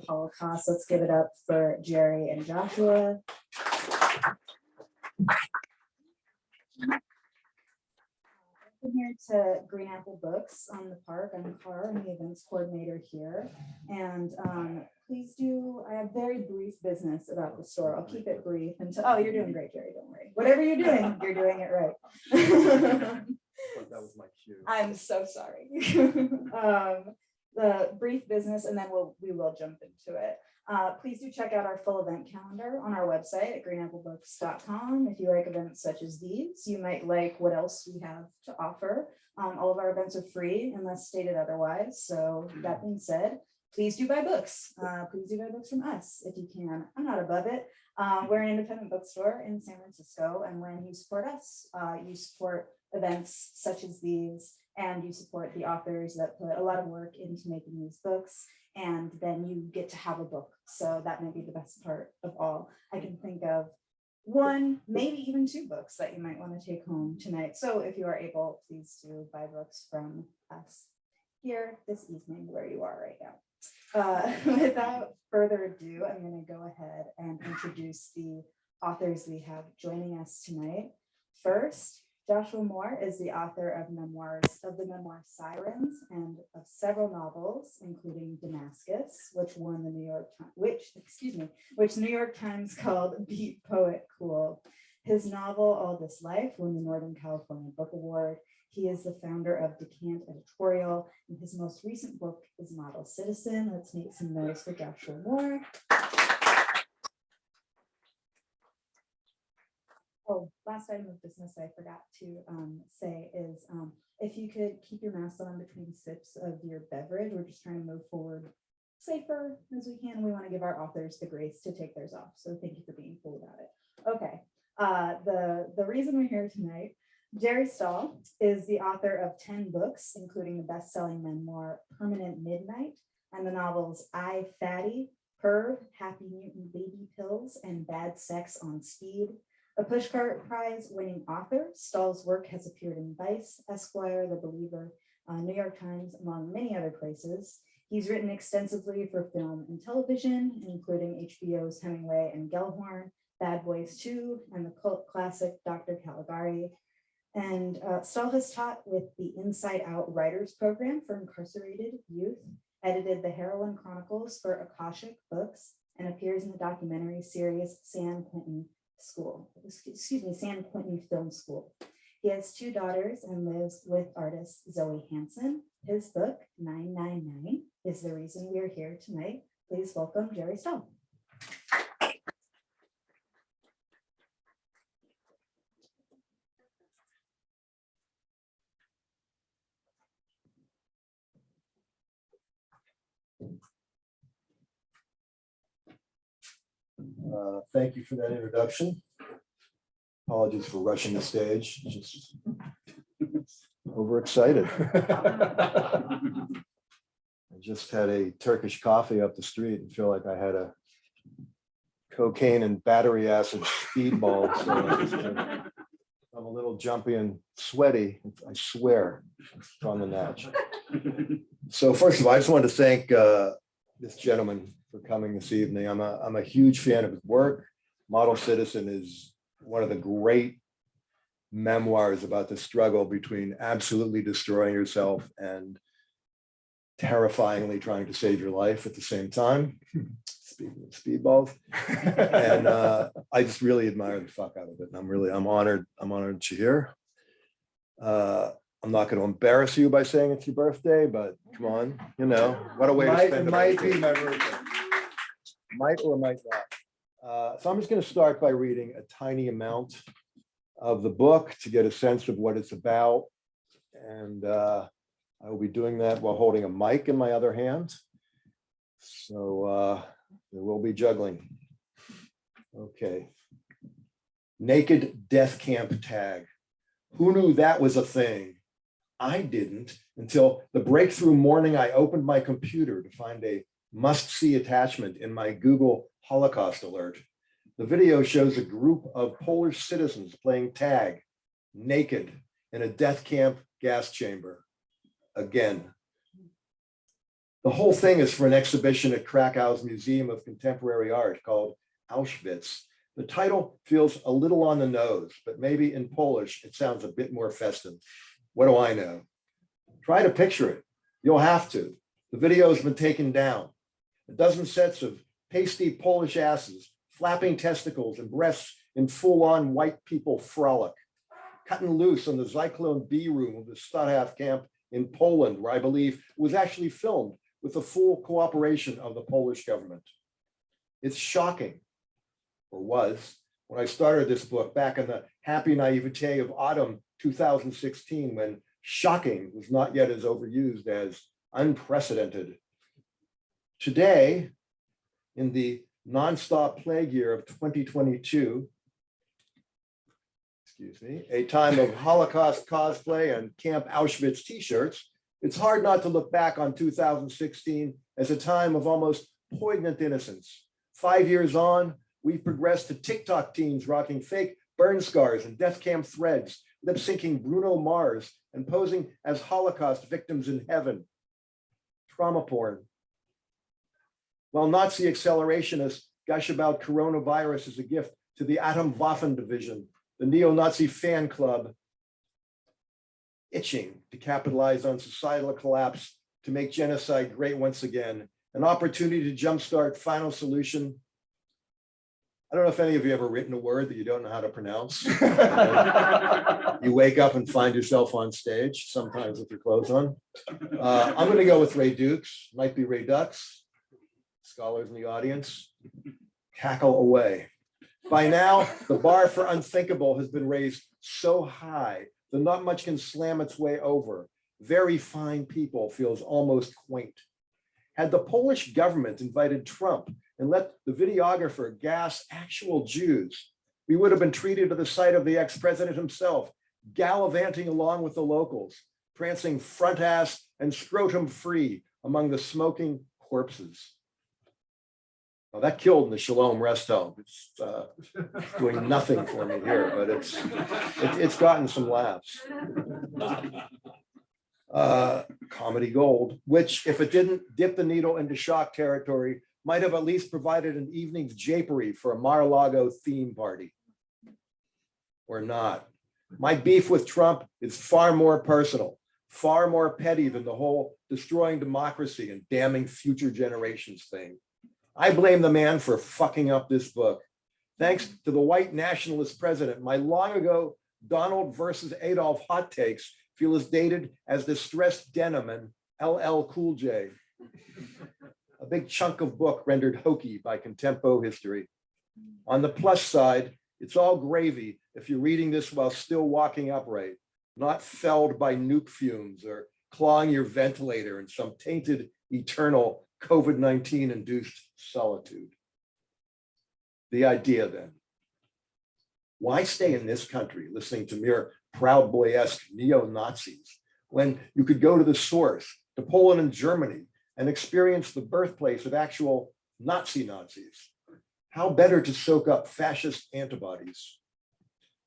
Holocaust. Let's give it up for Jerry and Joshua. I'm here to Green Apple Books on the park. I'm Car, I'm the events coordinator here. And please do, I have very brief business about the store. I'll keep it brief until, oh, you're doing great, Jerry, don't worry. Whatever you're doing it right. That was my cue. I'm so sorry. The brief business, and then we will jump into it. Please do check out our full event calendar on our website at greenapplebooks.com. If you like events such as these, you might like what else we have to offer. All of our events are free unless stated otherwise. So that being said, please do buy books. Please do buy books from us if you can. I'm not above it. We're an independent bookstore in San Francisco, and when you support us, you support events such as these, and you support the authors that put a lot of work into making these books, and then you get to have a book. So that may be the best part of all. I can think of one, maybe even two books that you might want to take home tonight. So if you are able, please do buy books from us here this evening where you are right now. Without further ado, I'm going to go ahead and introduce the authors we have joining us tonight. First, Joshua Mohr is the author of the memoir Sirens and of several novels, including Damascus, which won the New York Times called Beat Poet Cool. His novel All This Life won the Northern California Book Award. He is the founder of Decant Editorial, and his most recent book is Model Citizen. Let's make some noise for Joshua Mohr. Oh, last item of business I forgot to say is if you could keep your mask on between sips of your beverage. We're just trying to move forward safer as we can. We want to give our authors the grace to take theirs off. So thank you for being cool about it. Okay, the reason we're here tonight, Jerry Stahl is the author of 10 books, including the best-selling memoir Permanent Midnight and the novels I, Fatty, Perv, Happy Mutant Baby Pills, and Bad Sex on Speed. A Pushcart Prize winning author, Stahl's work has appeared in Vice, Esquire, The Believer, New York Times, among many other places. He's written extensively for film and television, including HBO's Hemingway and Gellhorn, Bad Boys 2, and the cult classic Dr. Caligari. And Stahl has taught with the Inside Out Writers Program for incarcerated youth, edited the Heroine Chronicles for Akashic Books, and appears in the documentary series San Quentin Film School. He has 2 daughters and lives with artist Zoe Hansen. His book, 999, is the reason we are here tonight. Please welcome Jerry Stahl. Thank you for that introduction. Apologies for rushing the stage. Just overexcited. I just had a Turkish coffee up the street and feel like I had a cocaine and battery acid speedball. So I'm a little jumpy and sweaty. I swear it's on the natch. So first of all, I just wanted to thank this gentleman for coming this evening. I'm a huge fan of his work. Model Citizen is one of the great memoirs about the struggle between absolutely destroying yourself and terrifyingly trying to save your life at the same time. Speaking of speedballs, and I just really admire the fuck out of it. And I'm honored you're here. I'm not going to embarrass you by saying it's your birthday, but come on, what a way to spend it. Might be my birthday. Might or might not. So I'm just going to start by reading a tiny amount of the book to get a sense of what it's about. And I will be doing that while holding a mic in my other hand. So there will be juggling. Okay. Naked Death Camp Tag. Who knew that was a thing? I didn't until the breakthrough morning I opened my computer to find a must-see attachment in my Google Holocaust alert. The video shows a group of Polish citizens playing tag, naked, in a death camp gas chamber. Again. The whole thing is for an exhibition at Krakow's Museum of Contemporary Art called Auschwitz. The title feels a little on the nose, but maybe in Polish, it sounds a bit more festive. What do I know? Try to picture it. You'll have to. The video has been taken down. A dozen sets of pasty Polish asses, flapping testicles and breasts in full-on white people frolic, cutting loose on the Zyklon B room of the Stahl camp in Poland, where I believe it was actually filmed with the full cooperation of the Polish government. It's shocking, or was, when I started this book back in the happy naivete of autumn 2016, when shocking was not yet as overused as unprecedented. Today, in the nonstop plague year of 2022, excuse me, a time of Holocaust cosplay and Camp Auschwitz t-shirts, it's hard not to look back on 2016 as a time of almost poignant innocence. 5 years on, we've progressed to TikTok teens rocking fake burn scars and death camp threads, lip-syncing Bruno Mars and posing as Holocaust victims in heaven. Trauma porn. While Nazi accelerationists gush about coronavirus as a gift to the Atomwaffen division, the neo-Nazi fan club, itching to capitalize on societal collapse to make genocide great once again, an opportunity to jumpstart Final Solution. I don't know if any of you ever written a word that you don't know how to pronounce. You wake up and find yourself on stage, sometimes with your clothes on. I'm going to go with Ray Dukes, might be Ray Ducks. Scholars in the audience, cackle away. By now, the bar for unthinkable has been raised so high that not much can slam its way over. Very fine people feels almost quaint. Had the Polish government invited Trump and let the videographer gas actual Jews, we would have been treated to the sight of the ex-president himself, gallivanting along with the locals, prancing front ass and scrotum free among the smoking corpses. Well, that killed in the Shalom rest home. It's doing nothing for me here, but it's gotten some laughs. Comedy gold, which if it didn't dip the needle into shock territory, might have at least provided an evening's japery for a Mar-a-Lago theme party. Or not. My beef with Trump is far more personal, far more petty than the whole destroying democracy and damning future generations thing. I blame the man for fucking up this book. Thanks to the white nationalist president, my long ago Donald versus Adolf hot takes feel as dated as distressed denim and LL Cool J. A big chunk of book rendered hokey by contempo history. On the plus side, it's all gravy if you're reading this while still walking upright, not felled by nuke fumes or clawing your ventilator in some tainted eternal COVID-19 induced solitude. The idea then, why stay in this country listening to mere Proud Boy-esque neo-Nazis when you could go to the source, to Poland and Germany, and experience the birthplace of actual Nazis? How better to soak up fascist antibodies?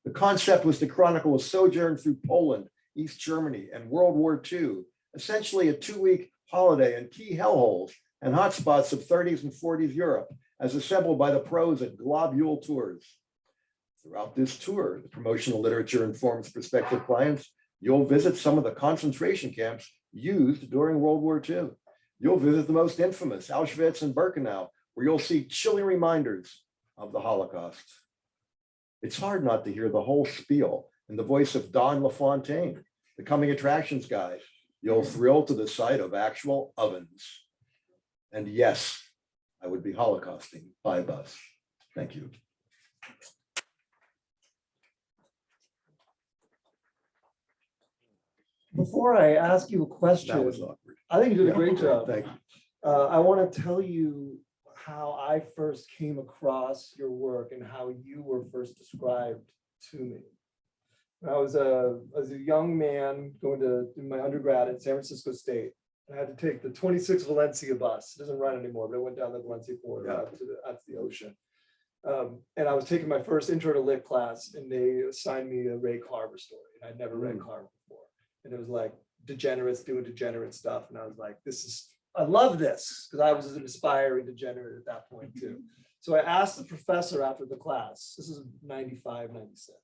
The concept was to chronicle a sojourn through Poland, East Germany, and World War II, essentially a 2-week holiday in key hellholes and hotspots of 30s and 40s Europe, as assembled by the pros at Globule Tours. Throughout this tour, the promotional literature informs prospective clients. You'll visit some of the concentration camps used during World War II. You'll visit the most infamous, Auschwitz and Birkenau, where you'll see chilling reminders of the Holocaust. It's hard not to hear the whole spiel in the voice of Don LaFontaine, the coming attractions guide. You'll thrill to the sight of actual ovens. And yes, I would be Holocausting by bus. Thank you. Before I ask you a question, That was awkward. I think you did a Yeah, great job. Thank you. I want to tell you how I first came across your work and how you were first described to me. When I was a young man going to do my undergrad at San Francisco State. I had to take the 26 Valencia bus. It doesn't run anymore, but it went down the Valencia corridor out to the ocean. And I was taking my first intro to lit class, and they assigned me a Ray Carver story. And I'd never read Carver before. And it was like degenerates doing degenerate stuff. And I was like, this is I love this, because I was an aspiring degenerate at that point too. So I asked the professor after the class, this is 95, 96.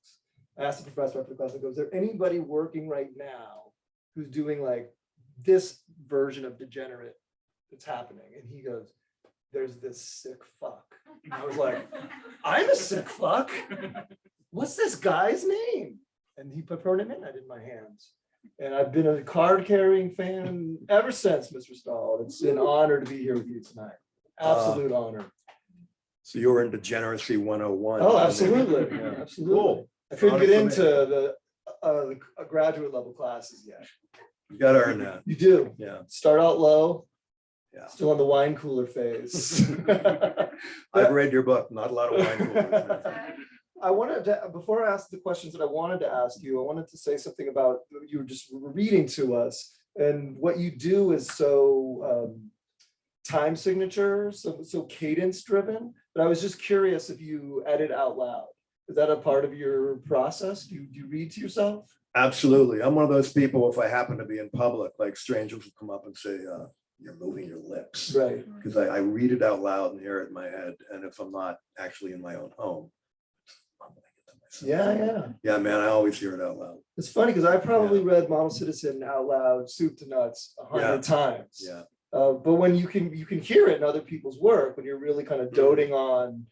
I asked the professor after the class, I go, is there anybody working right now who's doing like this version of degenerate that's happening? And he goes, there's this sick fuck. And I was like, I'm a sick fuck. What's this guy's name? And he put permanent midnight in my hands. And I've been a card carrying fan ever since, Mr. Stahl. It's an honor to be here with you tonight. Absolute honor. So you were in Degeneracy 101. Oh, absolutely. Yeah. Absolutely. Cool. I couldn't get Honor for into the graduate level classes yet. You got to earn that. You do. Yeah. Start out low. Yeah. Still on the wine cooler phase. I've read your book. Not a lot of wine coolers. I wanted to, before I ask the questions that I wanted to ask you, I wanted to say something about you were just reading to us, and what you do is so time signature, so cadence driven. But I was just curious if you edit out loud. Is that a part of your process? Do you read to yourself? Absolutely. I'm one of those people, if I happen to be in public, like strangers will come up and say, you're moving your lips. Right. Because I read it out loud and hear it in my head. And if I'm not actually in my own home, I'm gonna get to myself. Yeah. Yeah, man, I always hear it out loud. It's funny because I probably read Model Citizen out loud, soup to nuts, 100 times. Yeah. But when you can hear it in other people's work, when you're really kind of doting on,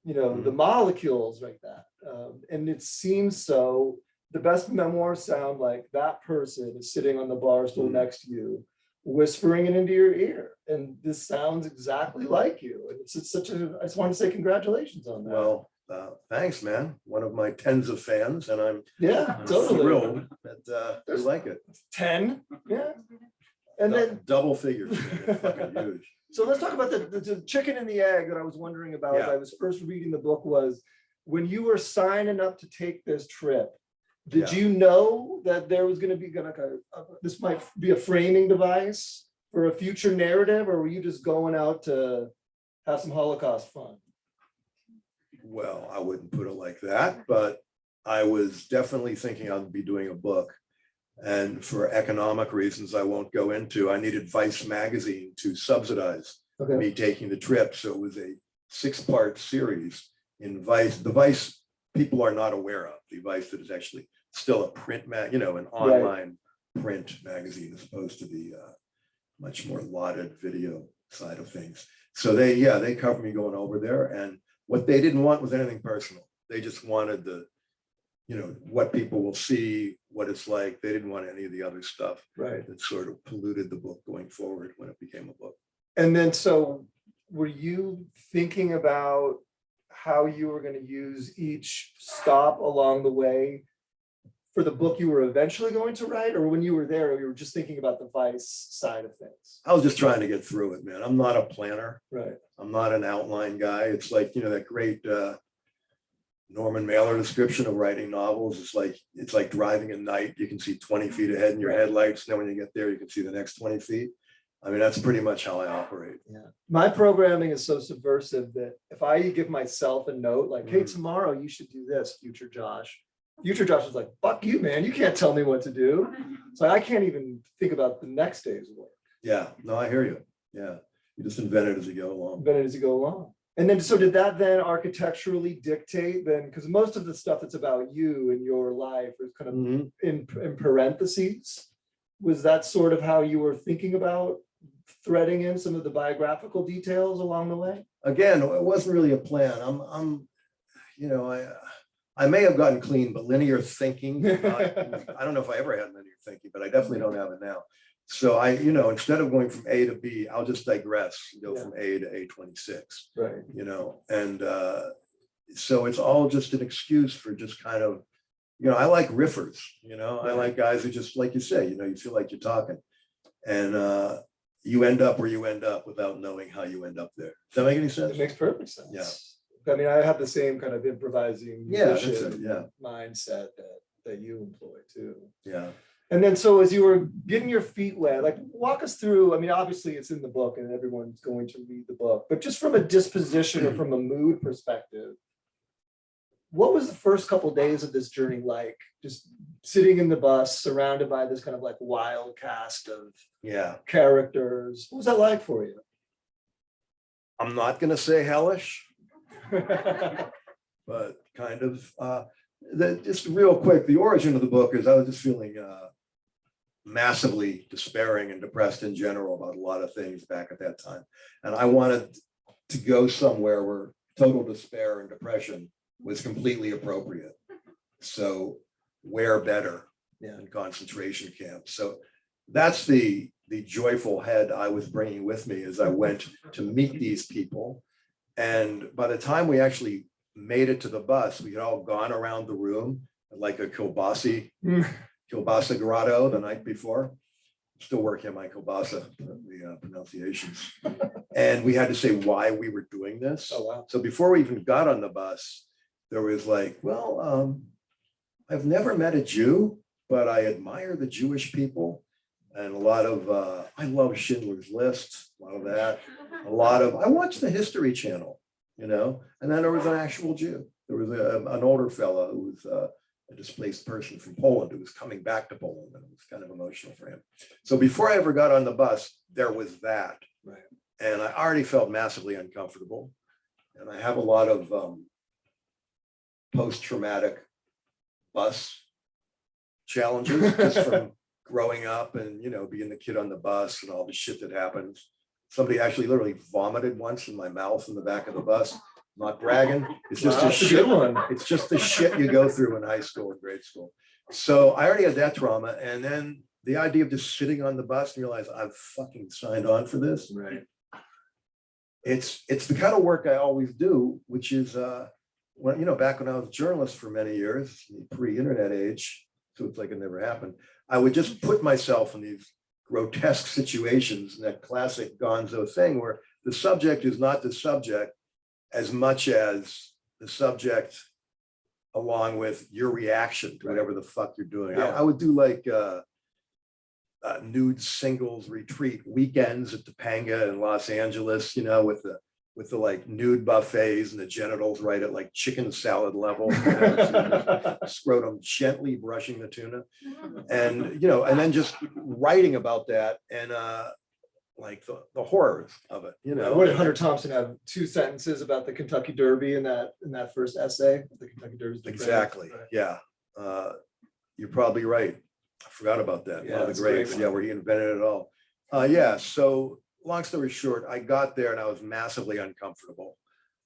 the molecules like that. And it seems so, the best memoirs sound like that person is sitting on the bar stool next to you, whispering it into your ear. And this sounds exactly like you. And it's such a, I just want to say congratulations on that. Well, thanks, man. One of my tens of fans, and I'm Totally. thrilled that you like it. 10. Yeah. And then Double figures. Man. It's fucking huge. so let's talk about the chicken and the egg that I was wondering about as I was first reading the book. Was when you were signing up to take this trip, did you know that there was going to be this might be a framing device for a future narrative, or were you just going out to have some Holocaust fun? Well, I wouldn't put it like that, but I was definitely thinking I'd be doing a book. And for economic reasons I won't go into, I needed Vice magazine to subsidize me taking the trip. So it was a 6-part series in Vice. The Vice people are not aware of, the Vice that is actually still a print an online print magazine, as opposed to the much more lauded video side of things. So they covered me going over there, and what they didn't want was anything personal. They just wanted what people will see, what it's like. They didn't want any of the other stuff that sort of polluted the book going forward when it became a book. And then, so were you thinking about how you were going to use each stop along the way for the book you were eventually going to write, or when you were there, you were just thinking about the Vice side of things? I was just trying to get through it, man. I'm not a planner. Right. I'm not an outline guy. It's like, that great Norman Mailer description of writing novels. It's like driving at night. You can see 20 feet ahead in your headlights. Then when you get there, you can see the next 20 feet. I mean, that's pretty much how I operate. Yeah. My programming is so subversive that if I give myself a note like, hey, tomorrow you should do this, future Josh is like, fuck you, man. You can't tell me what to do. So I can't even think about the next day's work. Yeah, no, I hear you. Yeah. You just invent it as you go along. And then, so did that then architecturally dictate then, because most of the stuff that's about you and your life is kind of in parentheses. Was that sort of how you were thinking about threading in some of the biographical details along the way? Again, it wasn't really a plan. I may have gotten clean, but linear thinking, I don't know if I ever had linear thinking, but I definitely don't have it now. So instead of going from A to B, I'll just digress, go from A to A26, and so it's all just an excuse for just kind of, I like riffers, I like guys who just, like you say, you feel like you're talking, and you end up where you end up without knowing how you end up there. Does that make any sense? It makes perfect sense. Yeah. I mean, I have the same kind of improvising mindset that you employ too. Yeah. And then, so as you were getting your feet wet, like walk us through, I mean, obviously it's in the book and everyone's going to read the book, but just from a disposition or from a mood perspective, what was the first couple days of this journey like? Just sitting in the bus, surrounded by this kind of like wild cast of Yeah, characters. What was that like for you? I'm not gonna say hellish, but kind of. Just real quick, the origin of the book is I was just feeling massively despairing and depressed in general about a lot of things back at that time. And I wanted to go somewhere where total despair and depression was completely appropriate. So where better than concentration camps? So that's the joyful head I was bringing with me as I went to meet these people. And by the time we actually made it to the bus, we had all gone around the room like a kielbasa grotto the night before. Still working on my kielbasa, the pronunciations. And we had to say why we were doing this. Oh, wow. So before we even got on the bus, there was like, well, I've never met a Jew, but I admire the Jewish people. And a lot of, I love Schindler's List, a lot of that. I watched the History Channel, you know, and then there was an actual Jew. There was an older fellow who was a displaced person from Poland who was coming back to Poland, and it was kind of emotional for him. So before I ever got on the bus, there was that. Right. And I already felt massively uncomfortable. And I have a lot of post-traumatic bus challenges just from growing up and, you know, being the kid on the bus and all the shit that happens. Somebody actually literally vomited once in my mouth in the back of the bus. I'm not bragging. It's just Wow, a that's a shit good one. It's just the shit you go through in high school and grade school. So I already had that trauma. And then the idea of just sitting on the bus and realize I've fucking signed on for this. Right. It's the kind of work I always do, which is when, you know, back when I was a journalist for many years, the pre-internet age, so it's like it never happened. I would just put myself in these grotesque situations, that classic gonzo thing where the subject is not the subject as much as the subject along with your reaction to whatever the fuck you're doing. Yeah. I would do like nude singles retreat weekends at Topanga in Los Angeles, you know, with the like nude buffets and the genitals right at like chicken salad level, you know, scrotum gently brushing the tuna, and you know, and then just writing about that and like the horrors of it, you know. What did Hunter Thompson have 2 sentences about the Kentucky Derby in that first essay? The Kentucky Derby. Exactly. Right. Yeah. You're probably right. I forgot about that. Yeah, One of that's the a great greats. one. Yeah, where he invented it all. Yeah. So long story short, I got there and I was massively uncomfortable,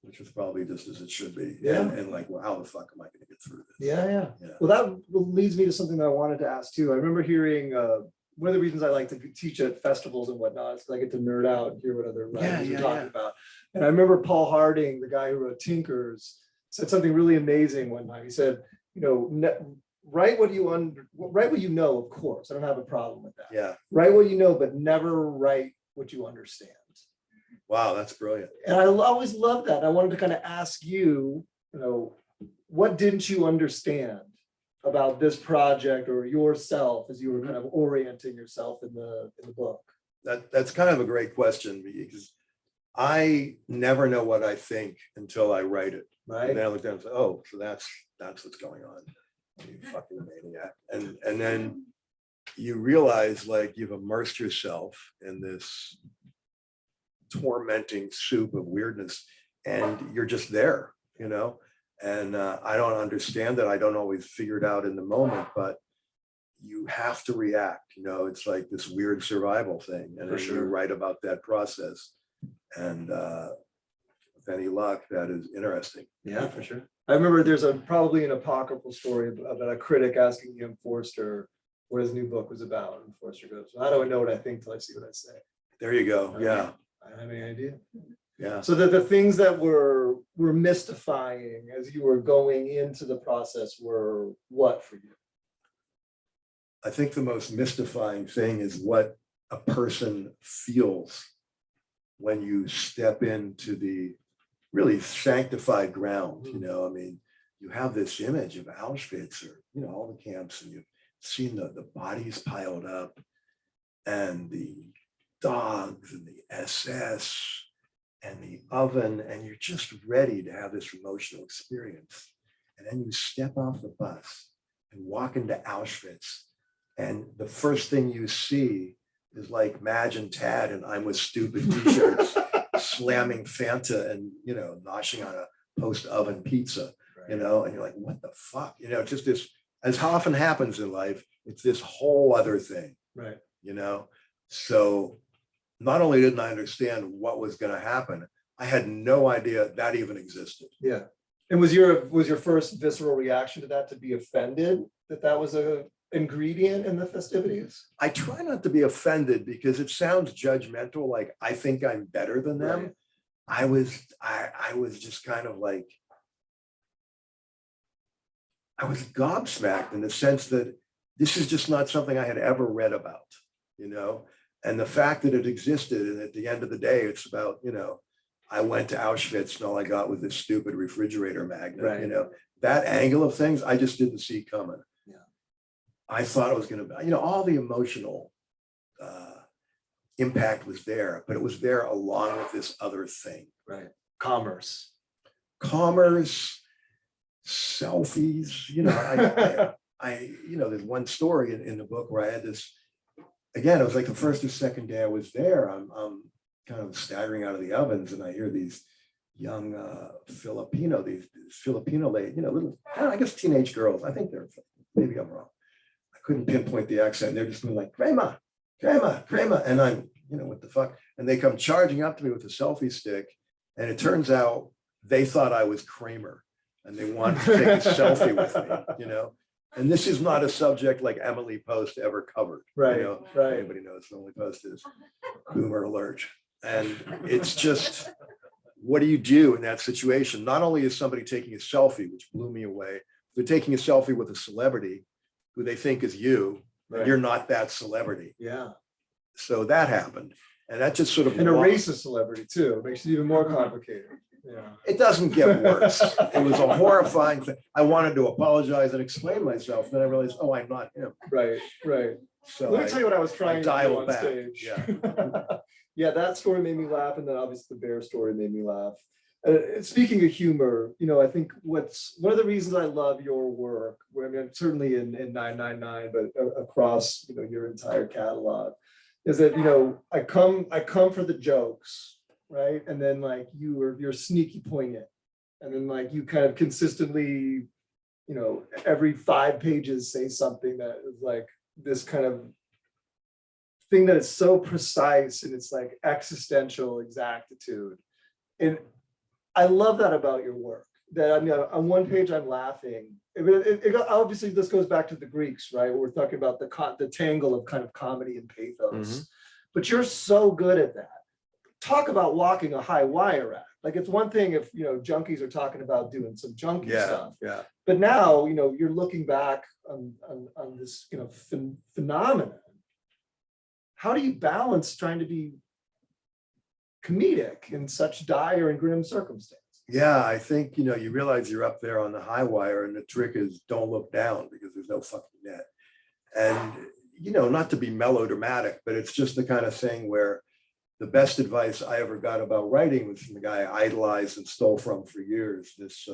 which was probably just as it should be. Yeah. And like, well, how the fuck am I going to get through this? Yeah. Yeah. Well, that leads me to something that I wanted to ask too. I remember hearing one of the reasons I like to teach at festivals and whatnot is because I get to nerd out and hear what other writers are talking about. And I remember Paul Harding, the guy who wrote Tinkers, said something really amazing one time. He said, you know, write what you know, of course. I don't have a problem with that. Yeah. Write what you know, but never write what you understand. Wow, that's brilliant. And I always loved that. I wanted to kind of ask you, you know, what didn't you understand about this project or yourself as you were kind of orienting yourself in the book? That's kind of a great question because I never know what I think until I write it. Right. And then I look down and say, oh, so that's what's going on. You fucking maniac. And then you realize like you've immersed yourself in this tormenting soup of weirdness and you're just there, you know. And I don't understand it. I don't always figure it out in the moment, but you have to react, you know. It's like this weird survival thing. And then you write about that process. And with any luck, that is interesting. Yeah, for sure. I remember there's probably an apocryphal story about a critic asking Ian Forster what his new book was about. And Forster goes, well, how do I know what I think till I see what I say? There you go. Yeah. I don't have any idea. Yeah. So the things that were mystifying as you were going into the process were what for you? I think the most mystifying thing is what a person feels when you step into the really sanctified ground. You know, I mean, you have this image of Auschwitz or, you know, all the camps, and you've seen the bodies piled up and the dogs and the SS and the oven, and you're just ready to have this emotional experience. And then you step off the bus and walk into Auschwitz. And the first thing you see is like Madge and Tad and I'm with Stupid t-shirts slamming Fanta and, you know, noshing on a post oven pizza, you know, and you're like, what the fuck? You know, just this, as often happens in life, it's this whole other thing, Right. you know? So not only didn't I understand what was going to happen, I had no idea that even existed. Yeah. And was your first visceral reaction to that to be offended that that was a ingredient in the festivities? I try not to be offended because it sounds judgmental, like I think I'm better than them. Right. I was just kind of like, I was gobsmacked in the sense that this is just not something I had ever read about, you know, and the fact that it existed. And at the end of the day, it's about, you know, I went to Auschwitz and all I got was this stupid refrigerator magnet, Right. you know, that angle of things, I just didn't see coming. Yeah. I thought it was going to be, you know, all the emotional impact was there, but it was there along with this other thing. Right. Commerce, selfies, you know, you know, there's one story in the book where I had this, again, it was like the first or second day I was there. I'm kind of staggering out of the ovens and I hear these young Filipino lady, you know, little, I guess teenage girls. I think they're, maybe I'm wrong. I couldn't pinpoint the accent. They're just going like, Crema. And I'm, you know, what the fuck? And they come charging up to me with a selfie stick. And it turns out they thought I was Kramer and they wanted to take a selfie with me, you know? And this is not a subject like Emily Post ever covered. Right, You know, right. Everybody knows Emily Post is boomer alert. And it's just, what do you do in that situation? Not only is somebody taking a selfie, which blew me away, they're taking a selfie with a celebrity who they think is you, Right. and you're not that celebrity. Yeah. So that happened. And that just sort of, And a racist celebrity too, makes it even more complicated. Yeah. it doesn't get worse. It was a horrifying thing. I wanted to apologize and explain myself. Then I realized, oh, I'm not him. Right, right. So Let me tell you what I was trying to do dialed on back. stage. Yeah. Yeah, that story made me laugh, and then obviously the bear story made me laugh. Speaking of humor, you know, I think what's one of the reasons I love your work, where I mean, certainly in 999, but across, you know, your entire catalog, is that, you know, I come for the jokes, right? And then like you're sneaky poignant, and then like you kind of consistently, you know, every 5 pages say something that is like this kind of thing that is so precise and it's like existential exactitude. And I love that about your work. That I mean, on one page I'm laughing. Obviously, this goes back to the Greeks, right? We're talking about the tangle of kind of comedy and pathos. But you're so good at that. Talk about walking a high wire act. Like it's one thing if, you know, junkies are talking about doing some junkie stuff. Yeah. But now, you know, you're looking back on this, you know, phenomenon. How do you balance trying to be comedic in such dire and grim circumstances? Yeah, I think, you know, you realize you're up there on the high wire and the trick is don't look down because there's no fucking net. And, you know, not to be melodramatic, but it's just the kind of thing where the best advice I ever got about writing was from the guy I idolized and stole from for years, this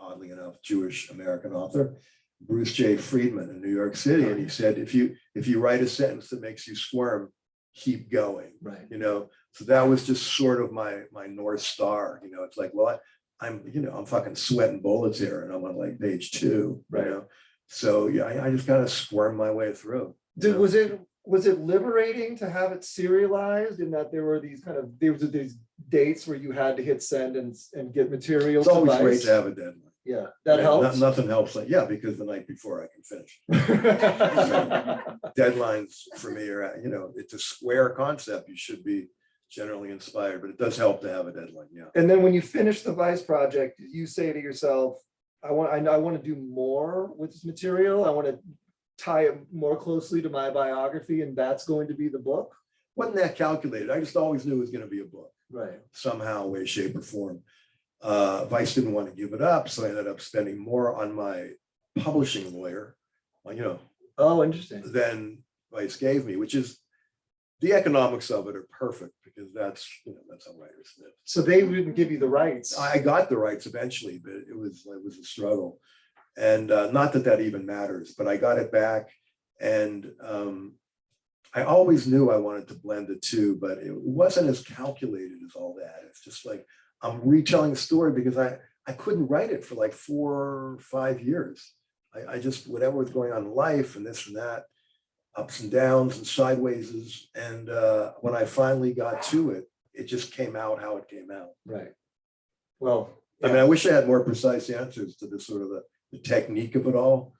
oddly enough, Jewish American author, Bruce J. Friedman in New York City. And he said, if you write a sentence that makes you squirm, keep going. Right. You know, so that was just sort of my North Star. You know, it's like, well, I'm fucking sweating bullets here and I'm on like page 2, Right. You know? So yeah, I just kind of squirmed my way through. Was it liberating to have it serialized in that there were these dates where you had to hit send and get material? It's always great to have a deadline. Yeah, that helps. Nothing helps. Like, yeah, because the night before I can finish. Deadlines for me are, you know, it's a square concept. You should be generally inspired, but it does help to have a deadline. Yeah. And then when you finish the Vice project, you say to yourself, I want to do more with this material. I want to tie it more closely to my biography, and that's going to be the book. Wasn't that calculated? I just always knew it was going to be a book. Right. Somehow, way, shape, or form. Vice didn't want to give it up, so I ended up spending more on my publishing lawyer, you know, Oh, interesting. than Vice gave me, which is, the economics of it are perfect because that's, that's how writers live. So they wouldn't give you the rights. I got the rights eventually, but it was a struggle. And not that that even matters, but I got it back. And I always knew I wanted to blend the two, but it wasn't as calculated as all that. It's just like, I'm retelling the story because I couldn't write it for like 4 or 5 years. I just, whatever was going on in life and this and that, ups and downs and sidewayses. And when I finally got to it, it just came out how it came out. Right. Well, I mean, I wish I had more precise answers to this sort of the technique of it all.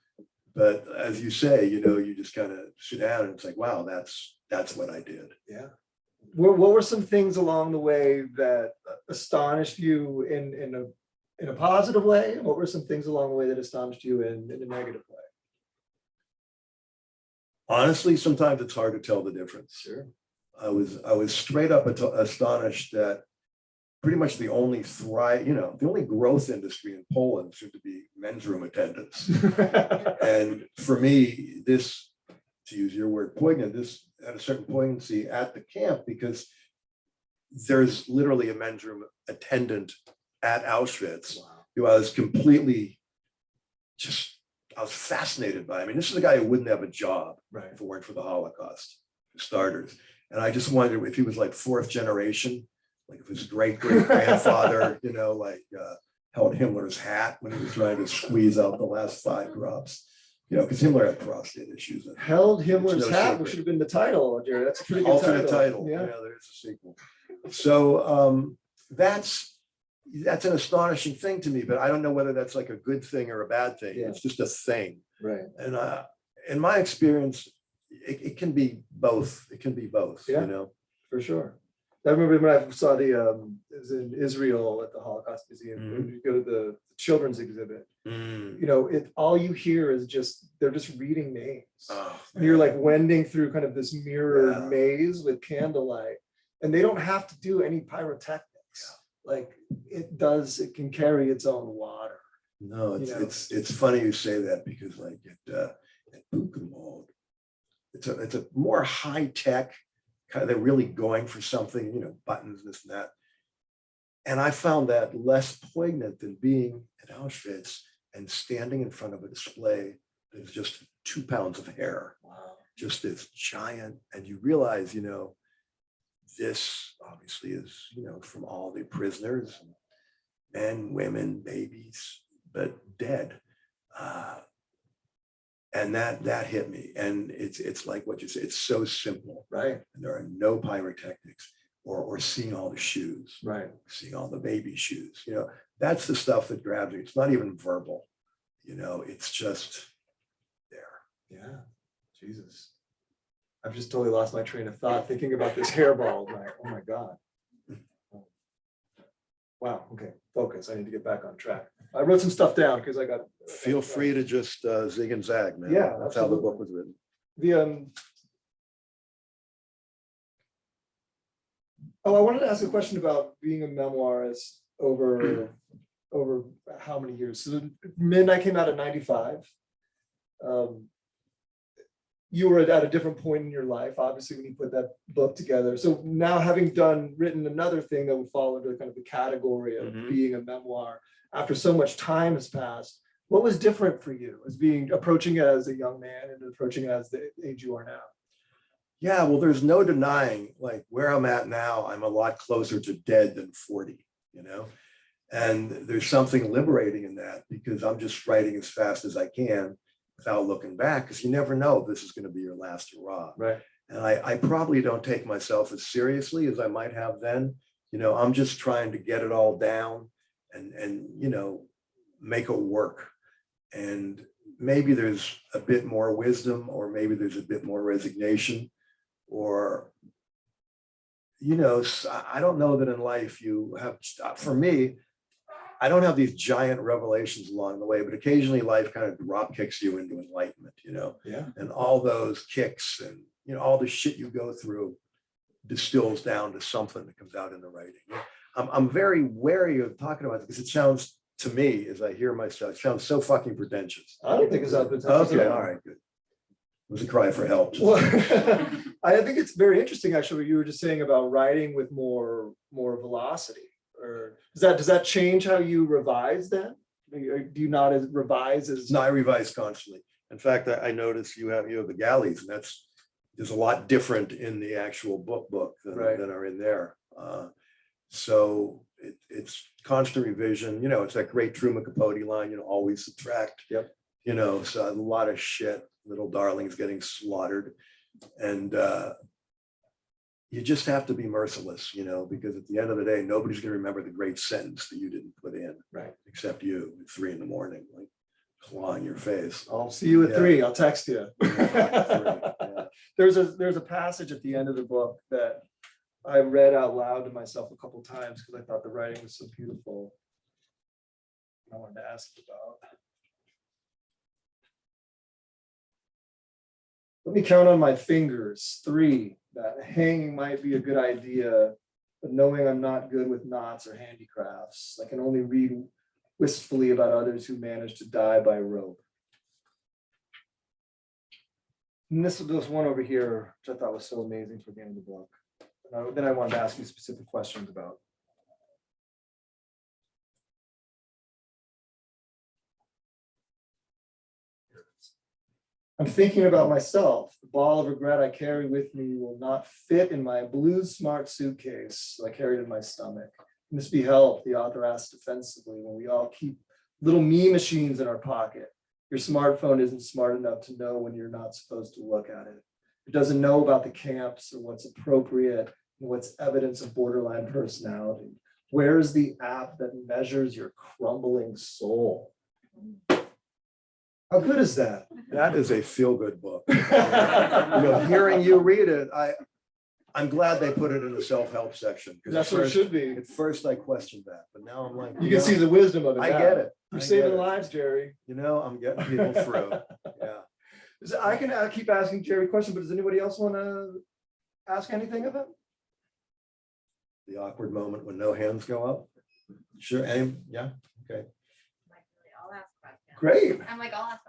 But as you say, you just kind of sit down and it's like, wow, that's what I did. yeah. What were some things along the way that astonished you in a positive way? What were some things along the way that astonished you in a negative way? Honestly, sometimes it's hard to tell the difference. Sure. I was straight up astonished that pretty much the only the only growth industry in Poland seemed to be men's room attendants. And for me, this, to use your word, poignant, this had a certain poignancy at the camp because there's literally a men's room attendant at Auschwitz who I was completely I was fascinated by. I mean, this is a guy who wouldn't have a job if it weren't for the Holocaust, for starters. And I just wondered if he was like 4th generation, like if his great-great-grandfather, held Himmler's hat when he was trying to squeeze out the last 5 drops, because Himmler had prostate issues. Held Himmler's no hat, secret. which should have been the title, Jerry. That's a pretty good Alternate title. Yeah. Yeah, there's a sequel. So that's an astonishing thing to me, but I don't know whether that's like a good thing or a bad thing. Yeah. It's just a thing. Right. And in my experience, it can be both. It can be both, Yeah. For sure. I remember when I saw it was in Israel at the Holocaust Museum, when you go to the children's exhibit, all you hear is they're just reading names. Oh, and you're like wending through kind of this mirror maze with candlelight, and they don't have to do any pyrotechnics. Like it can carry its own water. No, it's funny you say that because like at Buchenwald, it's a more high tech kind of, they're really going for something, buttons, this and that. And I found that less poignant than being at Auschwitz and standing in front of a display that is just 2 pounds of hair. Wow. Just this giant, and you realize, this obviously is, from all the prisoners, men, women, babies, but dead. And that hit me. And it's like what you say, it's so simple. Right. And there are no pyrotechnics or seeing all the shoes, Right. seeing all the baby shoes. That's the stuff that grabs me. It's not even verbal, it's just there. Yeah. Jesus. I've just totally lost my train of thought thinking about this hairball. Like, oh my God. Wow. Okay. Focus. I need to get back on track. I wrote some stuff down because I got. Feel free to just zig and zag, man. Yeah, That's how the absolutely. book was written. I wanted to ask a question about being a memoirist over how many years? So Midnight came out in 95. You were at a different point in your life, obviously, when you put that book together. So now having written another thing that would fall into kind of the category of being a memoir, after so much time has passed, what was different for you as approaching it as a young man and approaching it as the age you are now? Yeah, well, there's no denying, like where I'm at now, I'm a lot closer to dead than 40, and there's something liberating in that because I'm just writing as fast as I can without looking back, because you never know if this is going to be your last hurrah. Right. And I probably don't take myself as seriously as I might have then. I'm just trying to get it all down and make it work. And maybe there's a bit more wisdom, or maybe there's a bit more resignation, or, I don't know that in life you have, for me, I don't have these giant revelations along the way, but occasionally life kind of drop kicks you into enlightenment, Yeah. and all those kicks and, all the shit you go through distills down to something that comes out in the writing. I'm very wary of talking about it because it sounds, to me, as I hear myself, it sounds so fucking pretentious. I don't think it's that pretentious. Okay, all right, good. was a cry for help. Well, I think it's very interesting, actually, what you were just saying about writing with more velocity. Or does that change how you revise then? Do you not revise as? No, I revise constantly. In fact, I notice you have the galleys, and there's a lot different in the actual book than are in there. So it's constant revision. It's that great Truman Capote line, always subtract. Yep. So a lot of shit, little darlings getting slaughtered. And you just have to be merciless, because at the end of the day, nobody's going to remember the great sentence that you didn't put in, Right. except you at 3 a.m, like clawing your face. I'll see you at 3. I'll text you. Yeah. There's a passage at the end of the book that I read out loud to myself a couple times because I thought the writing was so beautiful. I wanted to ask you about. Let me count on my fingers. 3, that hanging might be a good idea, but knowing I'm not good with knots or handicrafts, I can only read wistfully about others who managed to die by rope. And this was one over here, which I thought was so amazing for the end of the book. Then I wanted to ask you specific questions about. I'm thinking about myself. The ball of regret I carry with me will not fit in my blue smart suitcase I carried in my stomach. Can this be helped? The author asked defensively, when we all keep little me machines in our pocket. Your smartphone isn't smart enough to know when you're not supposed to look at it. It doesn't know about the camps or what's appropriate and what's evidence of borderline personality. Where's the app that measures your crumbling soul? How good is that? That is a feel-good book. Hearing you read it, I'm glad they put it in the self-help section. That's what it should be. At first I questioned that, but now I'm like, You can see the wisdom of it. I now. get it. You're I saving get it. lives, Jerry. I'm getting people through. Yeah. I can keep asking Jerry questions, but does anybody else want to ask anything of him? The awkward moment when no hands go up. Sure. Yeah. Okay. I'll ask questions. Great. I'm like, I'll ask.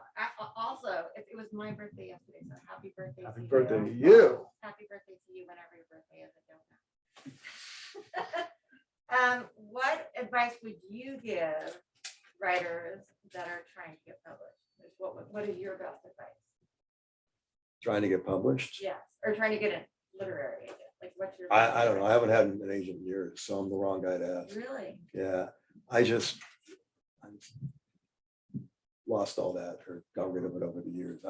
Also, it was my birthday yesterday, so happy birthday. Happy to birthday you. to you. Happy birthday to you whenever your birthday is. I don't know. What advice would you give writers that are trying to get published? What is your best advice? Trying to get published. Yes, or trying to get a literary agent. Like, what's your? I don't know. I haven't had an agent in years, so I'm the wrong guy to ask. Really? Yeah. I lost all that or got rid of it over the years.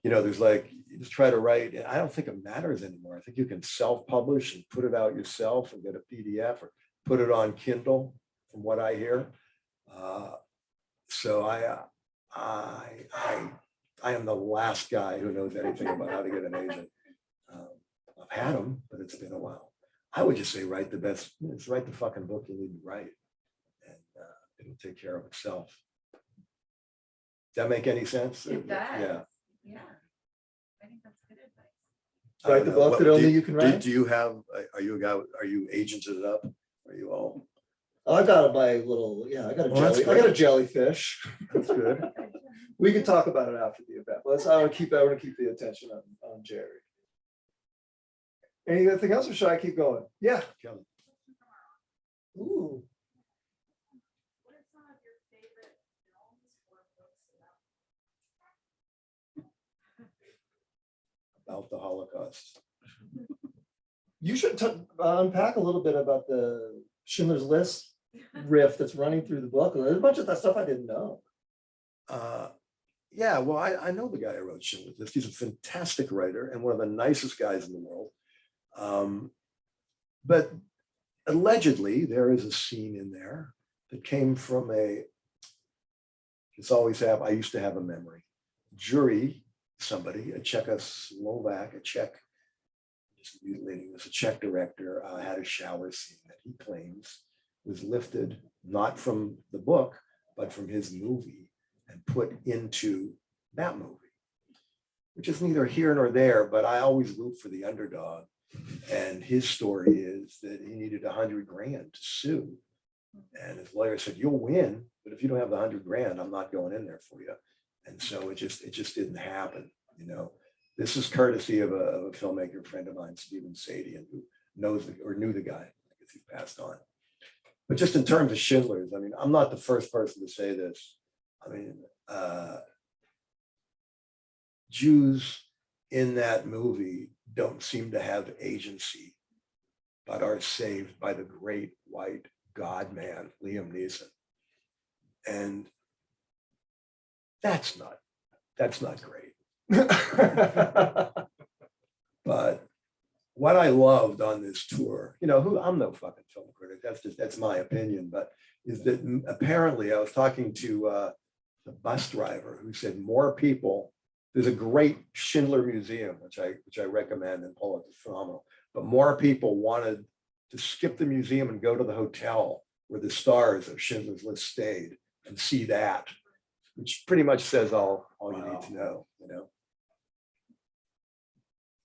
There's you just try to write. I don't think it matters anymore. I think you can self-publish and put it out yourself and get a PDF or put it on Kindle, from what I hear. So I am the last guy who knows anything about how to get an agent. I've had them, but it's been a while. I would just say write the fucking book you need to write, and it'll take care of itself. Does that make any sense? It does. Yeah. Yeah. I think that's good advice. Write the book that only you can write. Do you have? Are you a guy? Are you agented up? Are you all? I got my little. Yeah, I got a Well, that's jelly. I got a jellyfish. That's good. We can talk about it after the event. I want to keep the attention on Jerry. Anything else, or should I keep going? Yeah. Kelly. Ooh. What are some of your favorite films or books About the Holocaust. You should unpack a little bit about the Schindler's List riff that's running through the book. There's a bunch of that stuff I didn't know. Yeah, well, I know the guy who wrote Schindler's List. He's a fantastic writer and one of the nicest guys in the world. But allegedly, there is a scene in there that came from I used to have a memory. Jury, somebody, a Czech director had a shower scene that he claims was lifted not from the book, but from his movie and put into that movie, which is neither here nor there, but I always root for the underdog. And his story is that he needed $100,000 to sue. And his lawyer said, you'll win, but if you don't have the $100,000, I'm not going in there for you. And so it just didn't happen, This is courtesy of a filmmaker friend of mine, Stephen Sadian, who knew the guy. I guess he passed on. But just in terms of Schindler's, I mean, I'm not the first person to say this. I mean, Jews in that movie don't seem to have agency, but are saved by the great white God man, Liam Neeson. And that's not great. But what I loved on this tour, I'm no fucking film critic, that's my opinion, but is that apparently I was talking to the bus driver who said more people, there's a great Schindler Museum, which I recommend, and Paul, it's phenomenal, but more people wanted to skip the museum and go to the hotel where the stars of Schindler's List stayed and see that, which pretty much says all you need to know,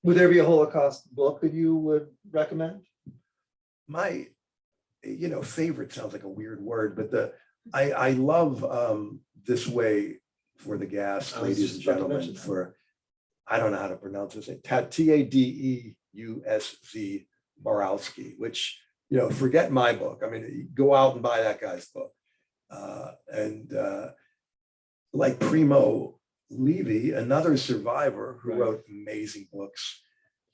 Would there be a Holocaust book that you would recommend? My, favorite sounds like a weird word, but I love This Way for the Gas, I was ladies just and about to gentlemen, mention that. for, I don't know how to pronounce this, Tadeusz Borowski, which, forget my book. I mean, go out and buy that guy's book. Like Primo Levi, another survivor who Right. wrote amazing books,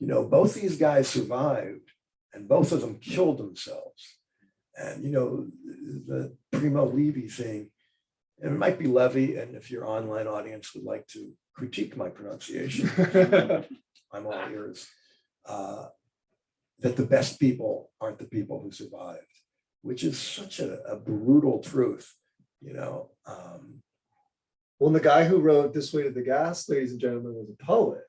both these guys survived and both of them killed themselves. And, the Primo Levi thing, and it might be Levy, and if your online audience would like to critique my pronunciation, I'm all ears, that the best people aren't the people who survived, which is such a brutal truth, Well, the guy who wrote This Way to the Gas, ladies and gentlemen, was a poet.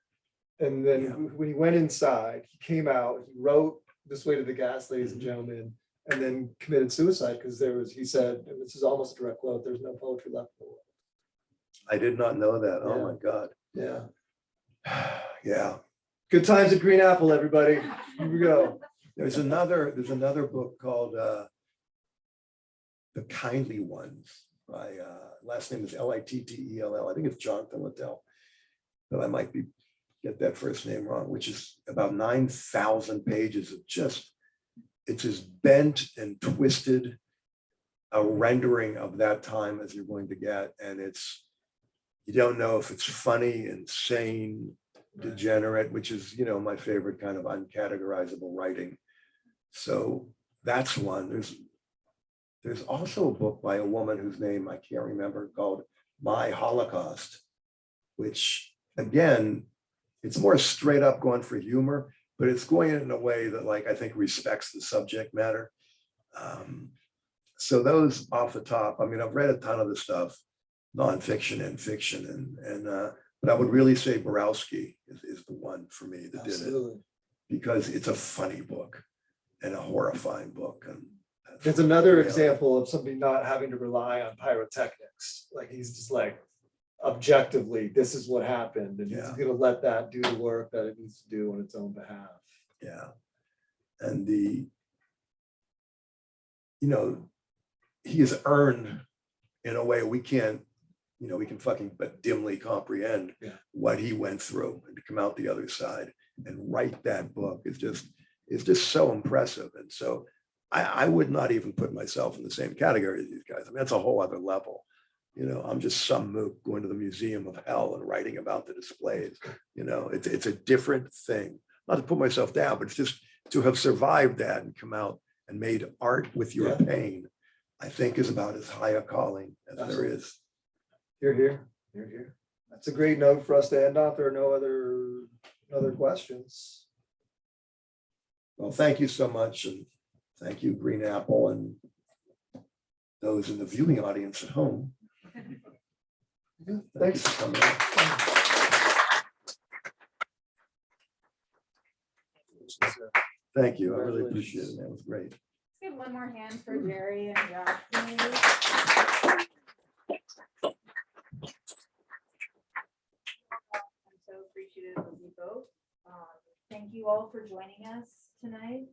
And then Yeah. when he went inside, he came out, he wrote This Way to the Gas, ladies and gentlemen, and then committed suicide because he said, and this is almost a direct quote, there's no poetry left in the world. I did not know that. Oh Yeah. my God. Yeah. Yeah. Good times at Green Apple, everybody. Here we go. There's another book called The Kindly Ones by last name is Littell. I think it's Jonathan Littell, but I might get that first name wrong, which is about 9,000 pages of it's as bent and twisted a rendering of that time as you're going to get. And you don't know if it's funny, insane, degenerate, which is, my favorite kind of uncategorizable writing. So that's one. There's also a book by a woman whose name I can't remember called My Holocaust, which again, it's more straight up going for humor, but it's going in a way that I think respects the subject matter. So those off the top, I mean, I've read a ton of the stuff, nonfiction and fiction, but I would really say Borowski is the one for me that did it, Absolutely. because it's a funny book and a horrifying book. And It's another example of somebody not having to rely on pyrotechnics. Like he's just objectively, this is what happened, and he's Yeah. gonna let that do the work that it needs to do on its own behalf. Yeah. And he has earned in a way we can't, we can fucking but dimly comprehend what he went through, and to come out the other side and write that book is just so impressive. And so I would not even put myself in the same category as these guys. I mean, that's a whole other level. I'm just some mook going to the Museum of Hell and writing about the displays. It's a different thing. Not to put myself down, but it's just to have survived that and come out and made art with your pain, I think is about as high a calling as there is. Hear, hear, hear, hear. That's a great note for us to end on. There are no other questions. Well, thank you so much. And thank you, Green Apple, and those in the viewing audience at home. Thanks. For coming out. Thank you. I really appreciate it. That was great. Let's give one more hand for Jerry and Josh, please. I'm so appreciative of you both. Thank you all for joining us tonight.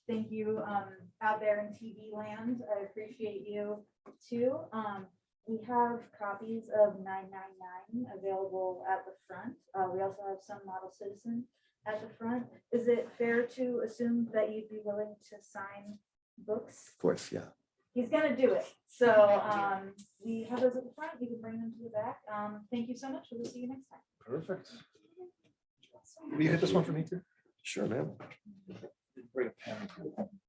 Thank you out there in TV land. I appreciate you too. We have copies of 999 available at the front. We also have some Model Citizen at the front. Is it fair to assume that you'd be willing to sign books? Of course, yeah. He's gonna do it. So we have those at the front. You can bring them to the back. Thank you so much. We'll see you next time. Perfect. Will you hit this one for me too? Sure, man. Bring a pen.